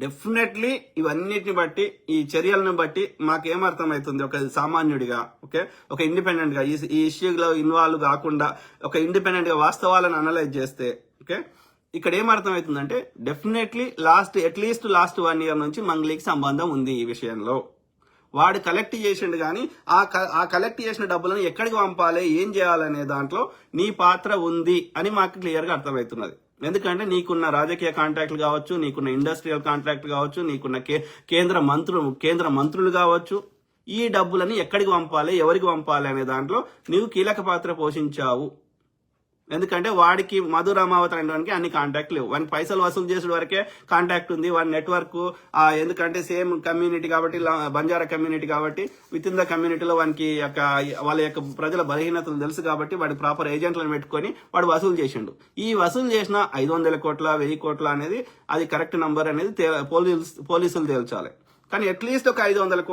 Definitely ఇవన్నిటిని బట్టి, ఈ చర్యలను బట్టి మాకేమర్థమవుతుంది ఒక సామాన్యుడిగా, ఓకే, ఒక ఇండిపెండెంట్ గా ఈ ఇష్యూలో ఇన్వాల్వ్ కాకుండా ఒక ఇండిపెండెంట్ గా వాస్తవాలను అనలైజ్ చేస్తే, ఓకే, ఇక్కడ ఏమర్థమవుతుందంటే డెఫినెట్లీ అట్లీస్ట్ లాస్ట్ 1 year నుంచి మంగ్లీకి సంబంధం ఉంది ఈ విషయంలో. వాడు కలెక్ట్ చేసిండు కానీ ఆ కలెక్ట్ చేసిన డబ్బులను ఎక్కడికి పంపాలి, ఏం చేయాలనే దాంట్లో నీ పాత్ర ఉంది అని మాకు క్లియర్ గా అర్థమవుతున్నది. ఎందుకంటే నీకున్న రాజకీయ కాంట్రాక్ట్లు కావచ్చు, నీకున్న ఇండస్ట్రియల్ కాంట్రాక్ట్ కావచ్చు, నీకున్న కేంద్ర మంత్రులు కావచ్చు, ఈ డబ్బులని ఎక్కడికి పంపాలి, ఎవరికి పంపాలి అనే దాంట్లో నీవు కీలక పాత్ర పోషించావు. ఎందుకంటే వాడికి మధు రామావతి అనేవానికి అన్ని కాంటాక్ట్ లేవు. వాడికి పైసలు వసూలు చేసే వరకే కాంటాక్ట్ ఉంది. వాడి నెట్వర్క్ ఎందుకంటే సేమ్ కమ్యూనిటీ కాబట్టి, బంజారా కమ్యూనిటీ కాబట్టి, విత్ ఇన్ ద కమ్యూనిటీలో వానికి వాళ్ళ యొక్క ప్రజల బలహీనతలు తెలుసు కాబట్టి వాడి ప్రాపర్ ఏజెంట్లను పెట్టుకొని వాడు వసూలు చేసిండు. ఈ వసూలు చేసిన 500 కోట్ల 1000 కోట్ల అనేది అది కరెక్ట్ నంబర్ అనేది పోలీసులు తేల్చాలి. కానీ అట్లీస్ట్ ఒక 500